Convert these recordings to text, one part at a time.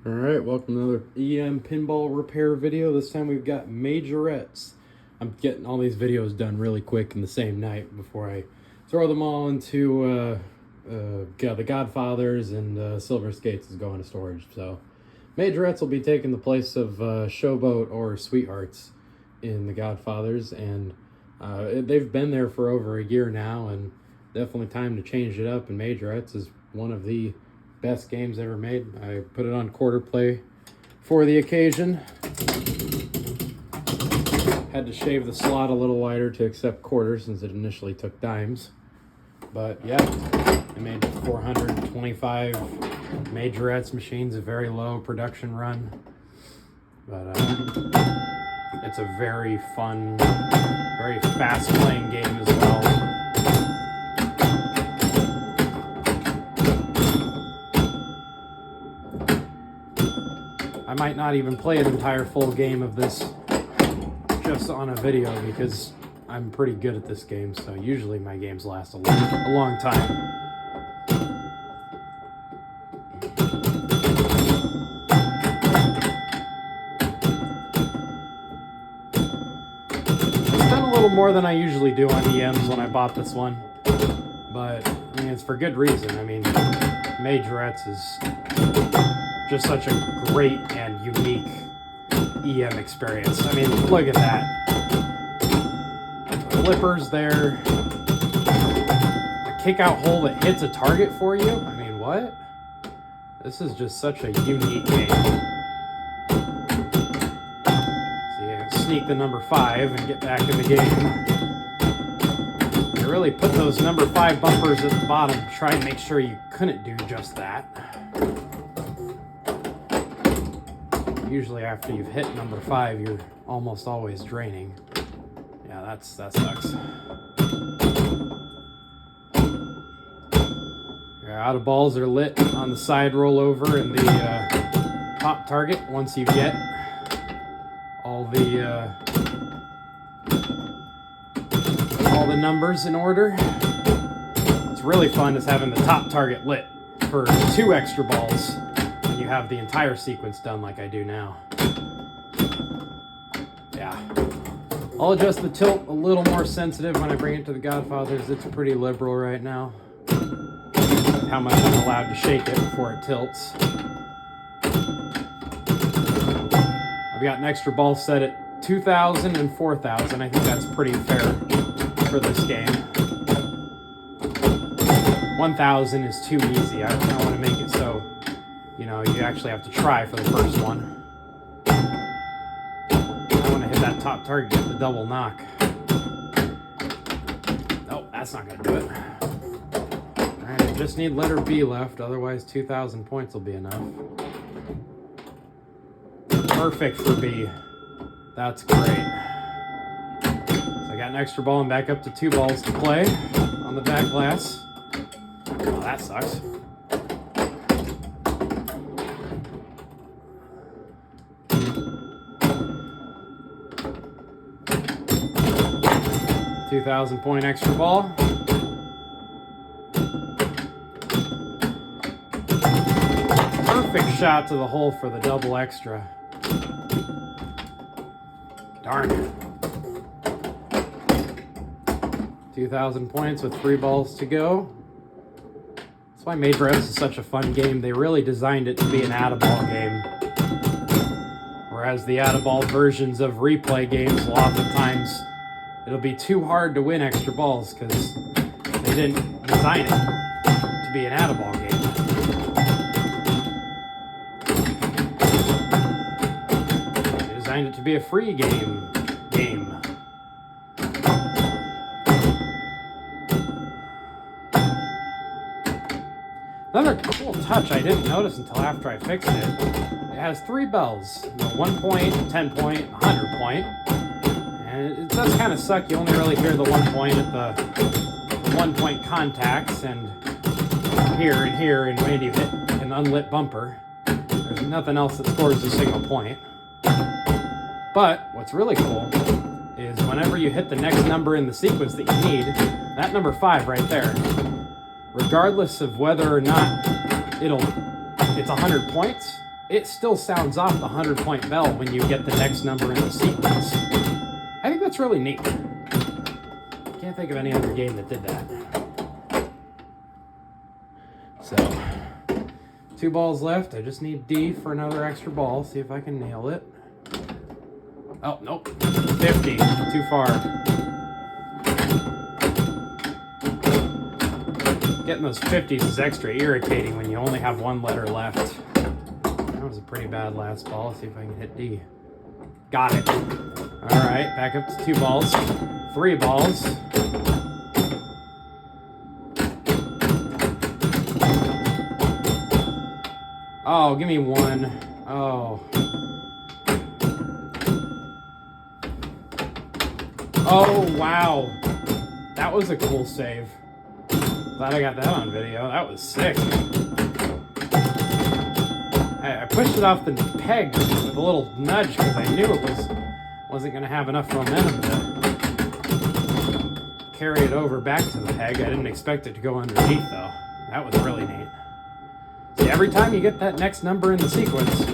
Alright, welcome to another EM pinball repair video. This time we've got Majorettes. I'm getting all these videos done really quick in the same night before I throw them all into the Godfathers, and Silver Skates is going to storage. So Majorettes will be taking the place of Showboat or Sweethearts in the Godfathers, and they've been there for over a year now, and definitely time to change it up, and Majorettes is one of the best games ever made. I put it on quarter play for the occasion. Had to shave the slot a little wider to accept quarters since it initially took dimes. But yeah, I made 425 Majorettes machines, a very low production run. But it's a very fun, very fast playing game as well. I might not even play an entire full game of this just on a video because I'm pretty good at this game, so usually my games last a long time. It's done a little more than I usually do on EMs when I bought this one, but I mean, it's for good reason. I mean, Majorettes is just such a great and unique EM experience. I mean, look at that. Flippers there. A kick-out hole that hits a target for you. I mean, what? This is just such a unique game. So you sneak the number 5 and get back in the game. You really put those number 5 bumpers at the bottom to try and make sure you couldn't do just that. Usually after you've hit number 5, you're almost always draining. Yeah, that sucks. Your out of balls are lit on the side rollover and the top target once you get all the numbers in order. What's really fun is having the top target lit for 2 extra balls. You have the entire sequence done like I do now. Yeah. I'll adjust the tilt a little more sensitive when I bring it to the Godfathers. It's pretty liberal right now. How much I'm allowed to shake it before it tilts. I've got an extra ball set at 2,000 and 4,000. I think that's pretty fair for this game. 1,000 is too easy. I don't want to make it so you actually have to try for the first one. I want to hit that top target, get the double knock. Nope, that's not going to do it. Alright, I just need letter B left, otherwise 2,000 points will be enough. Perfect for B. That's great. So I got an extra ball and back up to 2 balls to play on the back glass. Oh, that sucks. $2,000 extra ball. Perfect shot to the hole for the double extra. Darn it. 2,000 points with 3 balls to go. That's why Majorettes is such a fun game. They really designed it to be an out-of-ball game. Whereas the out-of-ball versions of replay games, oftentimes it'll be too hard to win extra balls because they didn't design it to be an out-of-ball game. They designed it to be a free game. Another cool touch I didn't notice until after I fixed it. It has 3 bells. 1 point, 10 point, 100 point. And it does kind of suck. You only really hear the 1 point at the 1 point contacts and here and when you hit an unlit bumper. There's nothing else that scores a single point. But what's really cool is whenever you hit the next number in the sequence that you need, that number 5 right there, regardless of whether or not it's 100 points, it still sounds off the 100-point bell when you get the next number in the sequence. I think that's really neat. Can't think of any other game that did that. So, 2 balls left. I just need D for another extra ball. See if I can nail it. Oh, nope. 50. Too far. Getting those 50s is extra irritating when you only have 1 letter left. That was a pretty bad last ball. Let's see if I can hit D. Got it. All right, back up to 2 balls. 3 balls. Oh, give me 1. Oh. Oh, wow. That was a cool save. Glad I got that on video. That was sick. I pushed it off the peg with a little nudge because I knew it wasn't going to have enough momentum to carry it over back to the peg. I didn't expect it to go underneath, though. That was really neat. See, every time you get that next number in the sequence,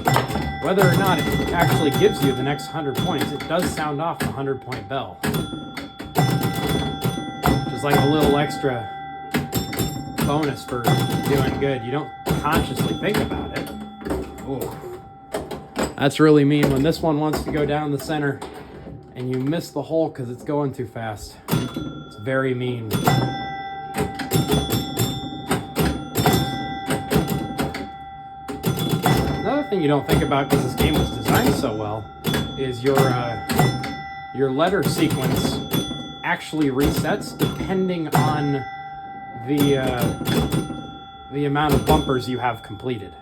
whether or not it actually gives you the next 100 points, it does sound off the 100-point bell. Just like a little extra bonus for doing good. You don't consciously think about it. Ooh. That's really mean when this one wants to go down the center and you miss the hole because it's going too fast. It's very mean. Another thing you don't think about because this game was designed so well is your letter sequence actually resets depending on the amount of bumpers you have completed.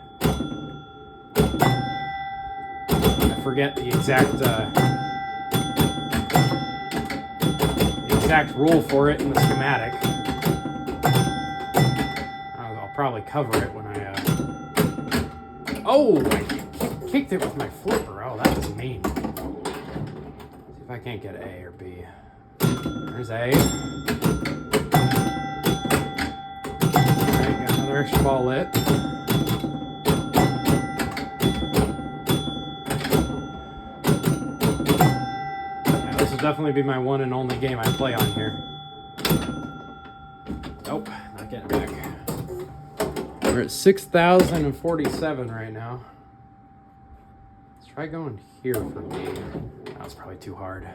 I forget the exact rule for it in the schematic. I'll probably cover it when I oh, I kicked it with my flipper. Oh, that was mean. Let's see if I can't get A or B. There's A. Alright, got another extra ball lit. Yeah, this will definitely be my one and only game I play on here. Nope, not getting back. We're at 6,047 right now. Let's try going here for B. That was probably too hard.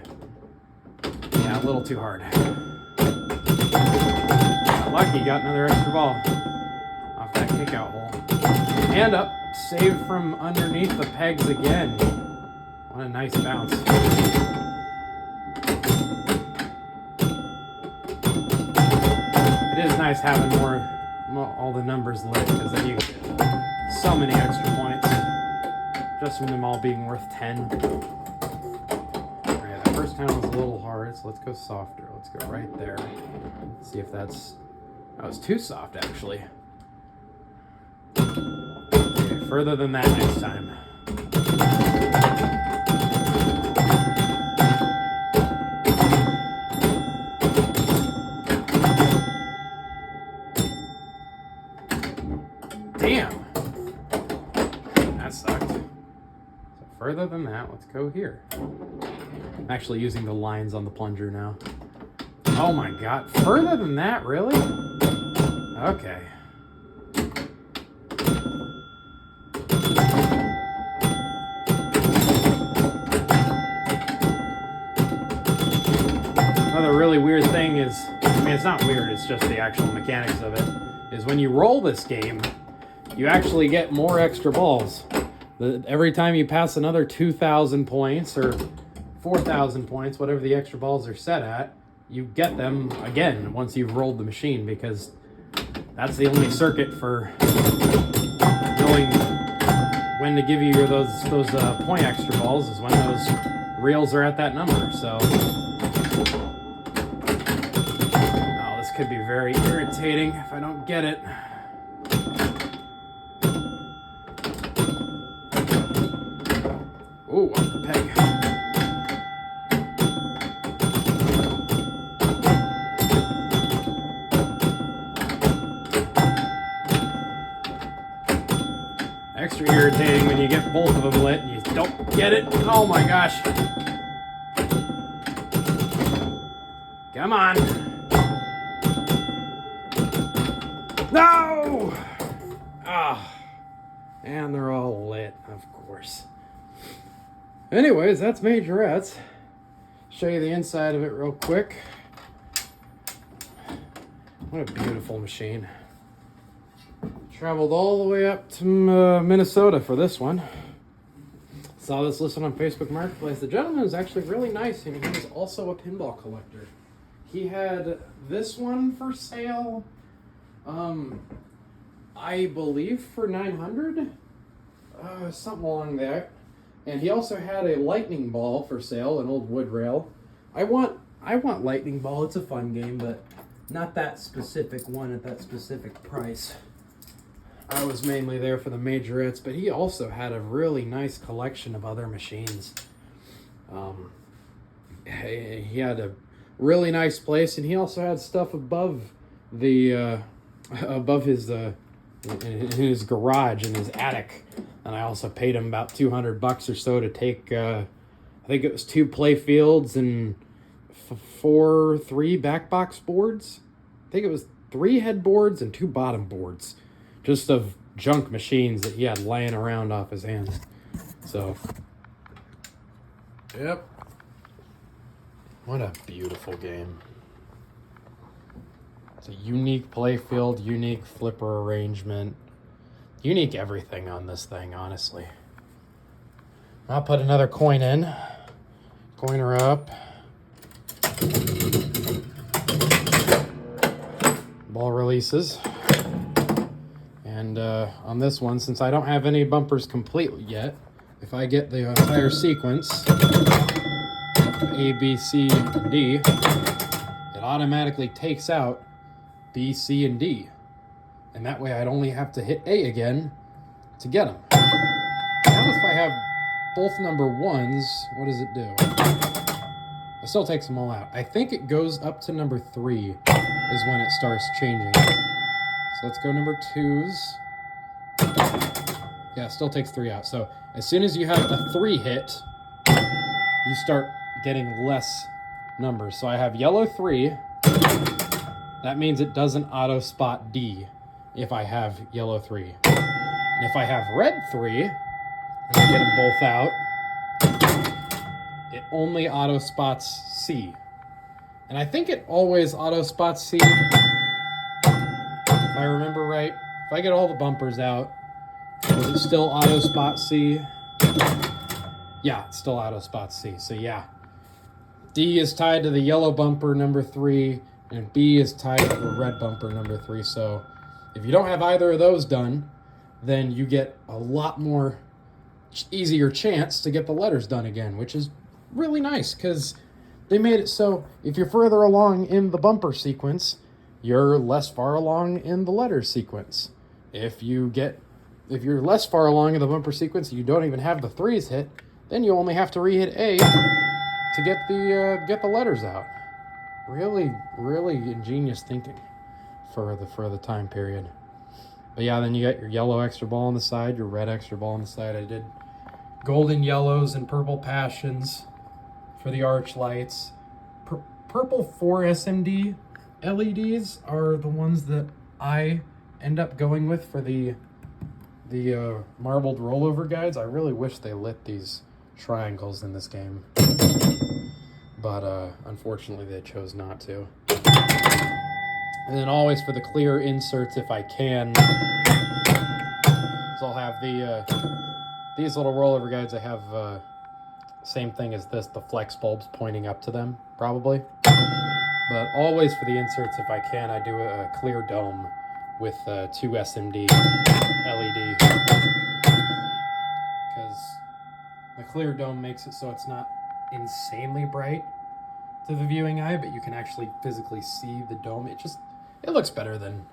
Yeah, a little too hard. Got lucky, got another extra ball off that kick-out hole. And up, saved from underneath the pegs again. What a nice bounce. It is nice having all the numbers lit because then you get so many extra points just from them all being worth 10. Alright, that first time was a little hard, so let's go softer. Let's go right there. See if that was too soft actually. Okay, further than that next time. Damn! That sucked. So further than that, let's go here. I'm actually using the lines on the plunger now. Oh my god. Further than that, really? Okay. Another really weird thing is, I mean, it's not weird, it's just the actual mechanics of it, is when you roll this game, you actually get more extra balls. Every time you pass another 2,000 points or 4,000 points, whatever the extra balls are set at, you get them again once you've rolled the machine, because that's the only circuit for knowing when to give you those point extra balls is when those reels are at that number. So, oh, this could be very irritating if I don't get it. Ooh, off the peg. Extra irritating frustrating when you get both of them lit and you don't get it. Oh my gosh. Come on. No! Ah. And they're all lit, of course. Anyways, that's Majorettes. Show you the inside of it real quick. What a beautiful machine. Traveled all the way up to Minnesota for this one. Saw this listed on Facebook Marketplace. The gentleman is actually really nice, and he was also a pinball collector. He had this one for sale, I believe for $900, something along there. And he also had a lightning ball for sale, an old wood rail. I want lightning ball. It's a fun game, but not that specific one at that specific price. I was mainly there for the Majorettes, but he also had a really nice collection of other machines. He had a really nice place, and he also had stuff above the above his in his garage, in his attic. And I also paid him about $200 or so to take, I think it was 2 play fields and 3 backbox boards. I think it was 3 headboards and 2 bottom boards, just of junk machines that he had laying around off his hands. So, yep. What a beautiful game. It's a unique play field, unique flipper arrangement. Unique everything on this thing, honestly. I'll put another coin in. Coin her up. Ball releases. And on this one, since I don't have any bumpers complete yet, if I get the entire sequence, A, B, C, and D, it automatically takes out B, C, and D. And that way I'd only have to hit A again to get them. Now if I have both number 1s, what does it do? It still takes them all out. I think it goes up to number 3 is when it starts changing. So let's go number 2s. Yeah, it still takes 3 out. So as soon as you have a 3 hit, you start getting less numbers. So I have yellow 3. That means it doesn't auto spot D if I have yellow 3. And if I have red 3, and I get them both out, it only auto spots C. And I think it always auto spots C, if I remember right. If I get all the bumpers out, does it still auto spot C? Yeah, it still auto spots C. So yeah, D is tied to the yellow bumper number 3, and B is tied to the red bumper number 3. So if you don't have either of those done, then you get a lot more easier chance to get the letters done again, which is really nice because they made it so if you're further along in the bumper sequence, you're less far along in the letters sequence. If you're less far along in the bumper sequence and you don't even have the 3s hit, then you only have to re-hit A to get the letters out. Really, really ingenious thinking for the time period. But yeah, then you got your yellow extra ball on the side, your red extra ball on the side. I did golden yellows and purple passions for the arch lights. Purple 4 SMD LEDs are the ones that I end up going with for the marbled rollover guides. I really wish they lit these triangles in this game, but unfortunately they chose not to. And then always for the clear inserts, if I can, so I'll have these little rollover guides. I have same thing as this, the flex bulbs pointing up to them, probably. But always for the inserts, if I can, I do a clear dome with 2 SMD LED. Because the clear dome makes it so it's not insanely bright to the viewing eye, but you can actually physically see the dome. It looks better than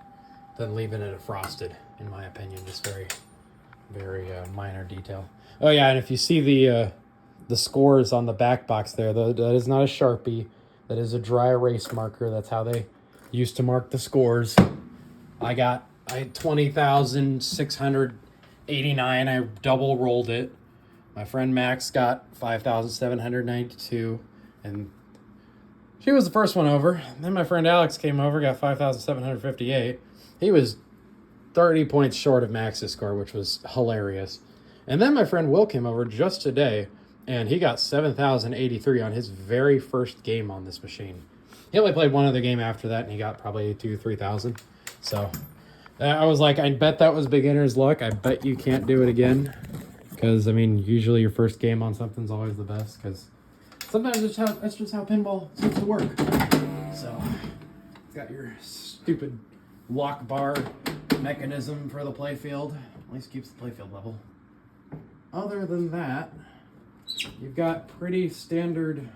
leaving it frosted, in my opinion. Just very, very minor detail. Oh yeah, and if you see the scores on the back box there, that is not a Sharpie. That is a dry erase marker. That's how they used to mark the scores. I had 20,600 89. I double rolled it. My friend Max got 5,792, and she was the first one over. Then my friend Alex came over, got 5,758. He was 30 points short of Max's score, which was hilarious. And then my friend Will came over just today, and he got 7,083 on his very first game on this machine. He only played one other game after that, and he got probably 3,000. So I was like, I bet that was beginner's luck. I bet you can't do it again. Because, I mean, usually your first game on something's always the best. Because sometimes that's just how pinball seems to work. So, got your stupid lock bar mechanism for the playfield. At least keeps the playfield level. Other than that, you've got pretty standard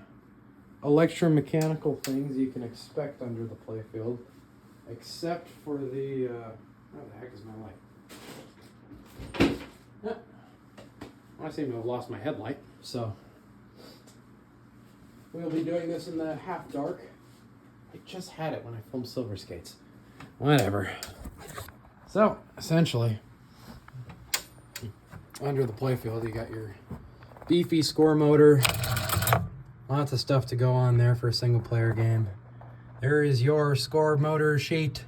electromechanical things you can expect under the playfield. Except for the, where the heck is my light? I seem to have lost my headlight, so we'll be doing this in the half dark. I just had it when I filmed Silver Skates. Whatever. So, essentially, under the playfield, you got your beefy score motor. Lots of stuff to go on there for a single player game. There is your score motor sheet.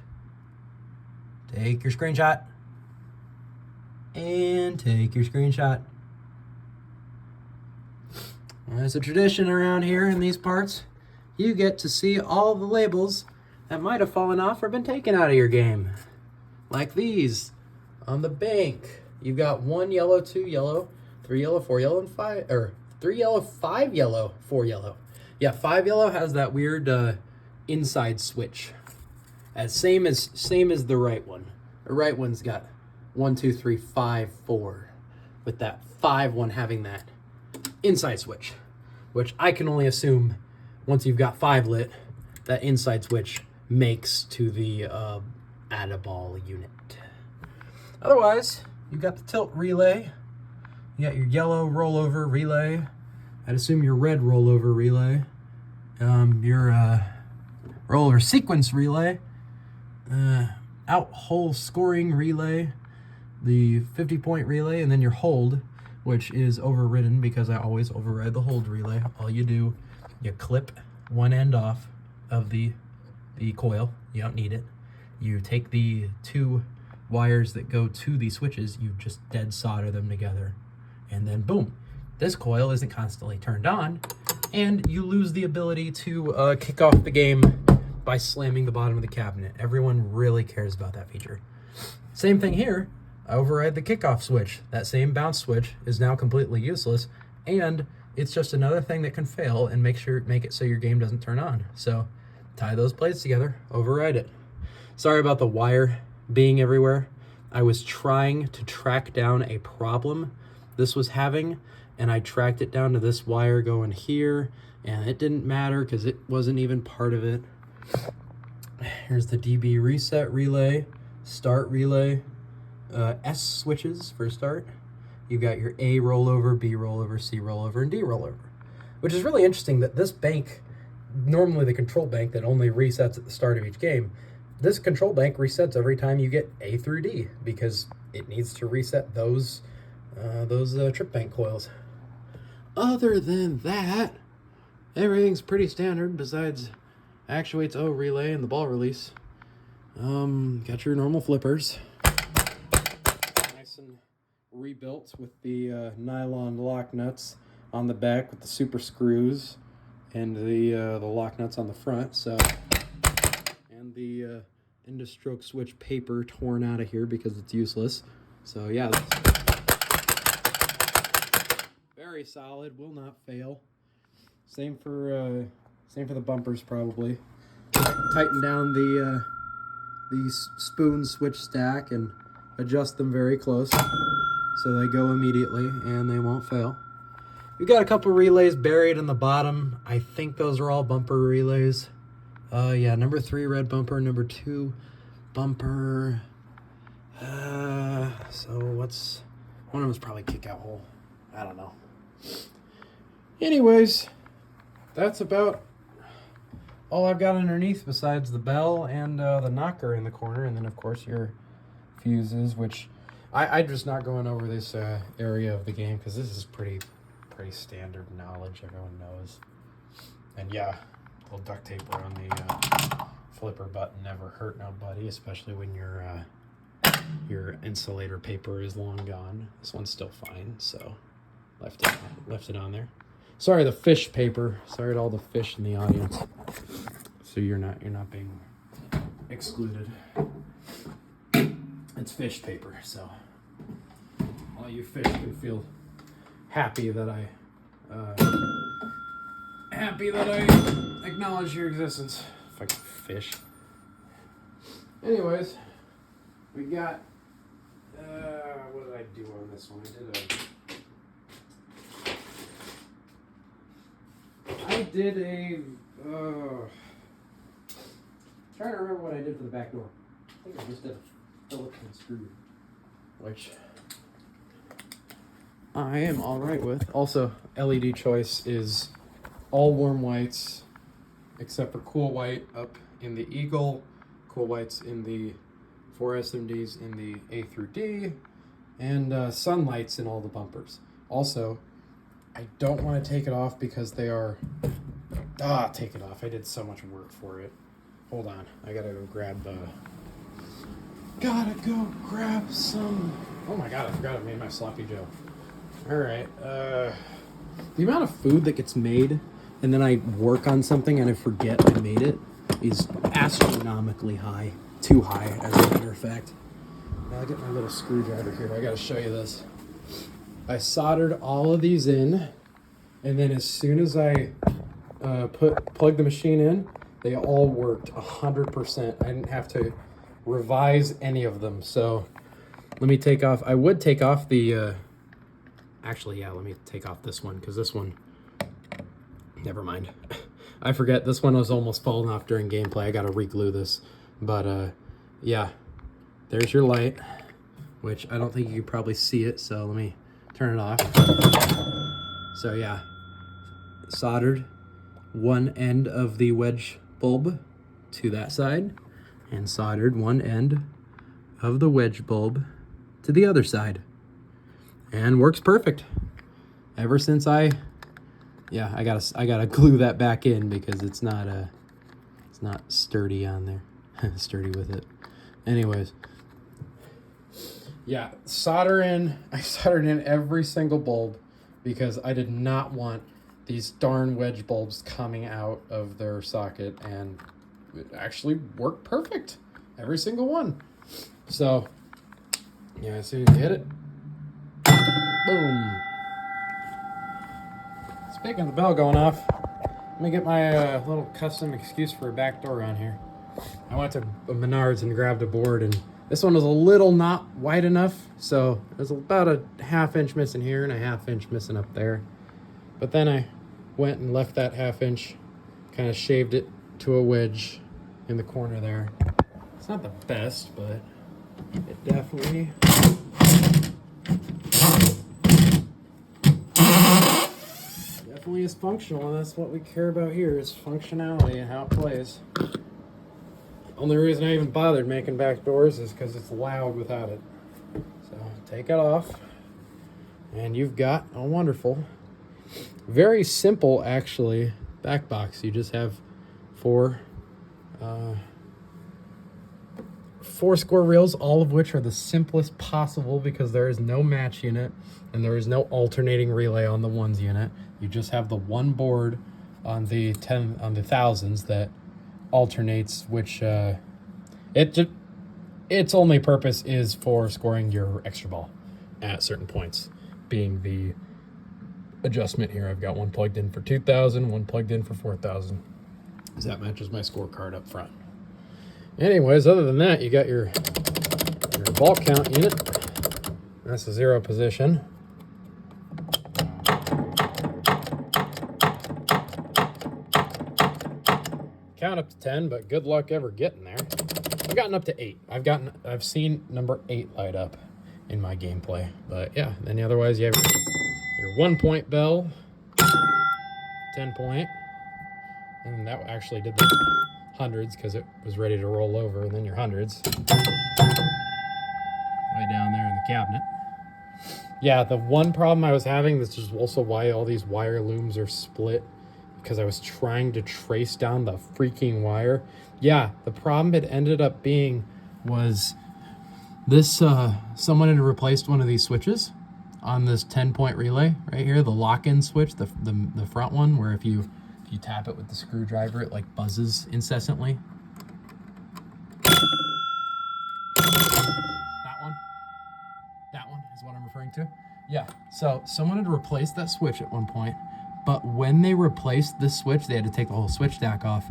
Take your screenshot. And take your screenshot. As a tradition around here in these parts, you get to see all the labels that might have fallen off or been taken out of your game. Like these on the bank. You've got 1 yellow, 2 yellow, 3 yellow, 4 yellow, and 5, or 3 yellow, 5 yellow, 4 yellow. Yeah, 5 yellow has that weird inside switch. Same as the right one. The right one's got 1, 2, 3, 5, 4. With that 5 one having that inside switch, which I can only assume once you've got 5 lit, that inside switch makes to the add-a-ball unit. Otherwise, you've got the tilt relay. You got your yellow rollover relay. I'd assume your red rollover relay. Your rollover sequence relay. Out hole scoring relay. The 50-point relay, and then your hold, which is overridden because I always override the hold relay. All you do, you clip one end off of the coil. You don't need it. You take the 2 wires that go to the switches, you just dead solder them together. And then boom, this coil isn't constantly turned on, and you lose the ability to kick off the game by slamming the bottom of the cabinet. Everyone really cares about that feature. Same thing here. I override the kickoff switch. That same bounce switch is now completely useless, and it's just another thing that can fail and make it so your game doesn't turn on. So tie those plates together, override it. Sorry about the wire being everywhere. I was trying to track down a problem this was having, and I tracked it down to this wire going here, and it didn't matter because it wasn't even part of it. Here's the DB reset relay, start relay, S switches for start. You've got your A rollover, B rollover, C rollover, and D rollover, which is really interesting that this bank, normally the control bank that only resets at the start of each game, this control bank resets every time you get A through D because it needs to reset those trip bank coils. Other than that, everything's pretty standard besides actuates O relay and the ball release. Got your normal flippers. Nice and rebuilt with the nylon lock nuts on the back with the super screws and the lock nuts on the front. So, and the end of stroke switch paper torn out of here because it's useless. So yeah, that's very solid, will not fail. Same for the bumpers probably. Tighten down the spoon switch stack and adjust them very close so they go immediately and they won't fail. We've got a couple relays buried in the bottom. I think those are all bumper relays. Yeah, number 3 red bumper, number 2 bumper. So what's one of them's probably kick out hole. I don't know. Anyways, that's about all I've got underneath besides the bell and the knocker in the corner, and then of course your fuses, which I'm just not going over this area of the game because this is pretty standard knowledge. Everyone knows. And yeah, a little duct tape around the flipper button never hurt nobody, especially when your insulator paper is long gone. This one's still fine, so left it on there. Sorry, the fish paper. Sorry to all the fish in the audience. So you're not being excluded. It's fish paper, so all you fish can feel happy that I acknowledge your existence. Fucking fish. Anyways, we got what did I do on this one? I did a trying to remember what I did for the back door. I think I just did a Phillips and screw, which I am all right with. Also, LED choice is all warm whites except for cool white up in the Eagle, cool whites in the 4 SMDs in the A through D, and sunlights in all the bumpers. Also, I don't want to take it off because they are... take it off. I did so much work for it. Hold on. I gotta go grab some... Oh my god, I forgot I made my sloppy joe. Alright, the amount of food that gets made and then I work on something and I forget I made it is astronomically high. Too high, as a matter of fact. Now I get my little screwdriver here. I gotta show you this. I soldered all of these in, and then as soon as I plug the machine in, they all worked 100%. I didn't have to revise any of them. So let me take off. I would take off the... Actually, yeah, let me take off this one, because this one... Never mind. I forget. This one was almost falling off during gameplay. I gotta re-glue this. But, yeah. There's your light, which I don't think you can probably see it, so let me turn it off. So, yeah. Soldered one end of the wedge bulb to that side, and soldered one end of the wedge bulb to the other side. And works perfect. Ever since I gotta glue that back in because it's not sturdy on there. Sturdy with it. Anyways, yeah, I soldered in every single bulb because I did not want these darn wedge bulbs coming out of their socket, and it actually worked perfect. Every single one. So, yeah, as soon as you hit it, boom. Speaking of the bell going off, let me get my little custom excuse for a back door on here. I went to Menards and grabbed a board, and this one was a little not wide enough, so there's about a 1/2 inch missing here and a 1/2 inch missing up there. But then I went and left that 1/2 inch, kind of shaved it to a wedge in the corner there. It's not the best, but it definitely is functional, and that's what we care about here, is functionality and how it plays. Only reason I even bothered making back doors is because it's loud without it. So take it off, and you've got a wonderful, very simple actually, back box. You just have four square reels, all of which are the simplest possible because there is no match unit and there is no alternating relay on the ones unit. You just have the one board on the thousands that alternates, which its only purpose is for scoring your extra ball at certain points, being the adjustment here. I've got one plugged in for 2,000, one plugged in for 4,000. That matches my scorecard up front. Anyways, other than that, you got your ball count unit. That's the 0 position. Count up to 10, but good luck ever getting there. I've gotten up to 8. I've seen number 8 light up in my gameplay. But yeah, then otherwise you have your 1 point bell, 10 point, and that actually did the hundreds because it was ready to roll over, and then your hundreds. way down there in the cabinet. Yeah, the one problem I was having, this is also why all these wire looms are split, because I was trying to trace down the freaking wire. Yeah, the problem it ended up being was this, someone had replaced one of these switches on this 10-point relay right here, the lock-in switch, the front one, where if you tap it with the screwdriver, it like buzzes incessantly. That one is what I'm referring to. Yeah, so someone had replaced that switch at one point, but when they replaced this switch, they had to take the whole switch stack off.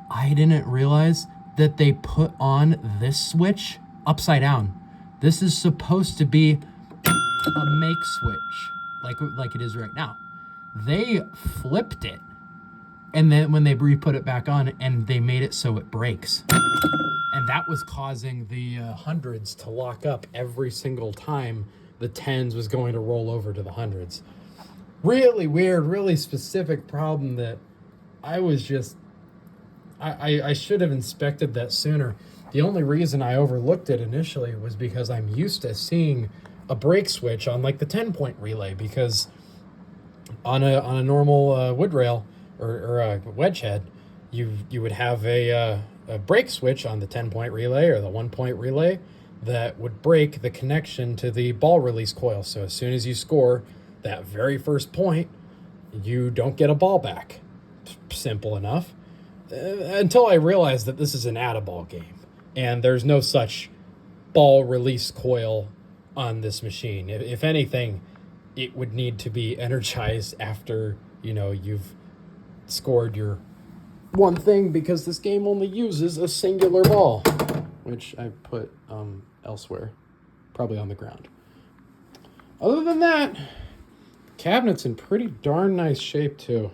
I didn't realize that they put on this switch upside down. This is supposed to be a make switch, like it is right now. They flipped it, and then when they re-put it back on, and they made it so it breaks. And that was causing the hundreds to lock up every single time the tens was going to roll over to the hundreds. Really weird, really specific problem that I was just... I should have inspected that sooner. The only reason I overlooked it initially was because I'm used to seeing a brake switch on like the 10-point relay, because on a normal wood rail or a wedge head, you would have a brake switch on the 10-point relay or the 1-point relay that would break the connection to the ball release coil. So as soon as you score that very first point, you don't get a ball back. Simple enough. Until I realized that this is an add-a-ball game, and there's no such ball release coil on this machine. If anything, it would need to be energized after, you've scored your one thing, because this game only uses a singular ball, which I put elsewhere, probably on the ground. Other than that, cabinet's in pretty darn nice shape too.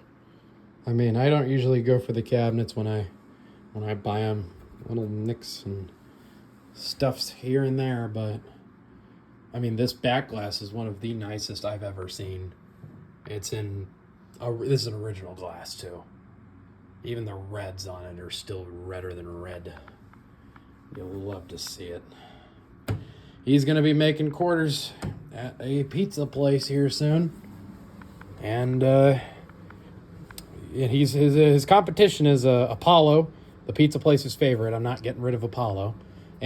I mean, I don't usually go for the cabinets when I buy them. Little nicks and stuffs here and there, but I mean, this back glass is one of the nicest I've ever seen. This is an original glass too. Even the reds on it are still redder than red. You'll love to see it. He's going to be making quarters at a pizza place here soon. And his competition is Apollo, the pizza place's favorite. I'm not getting rid of Apollo.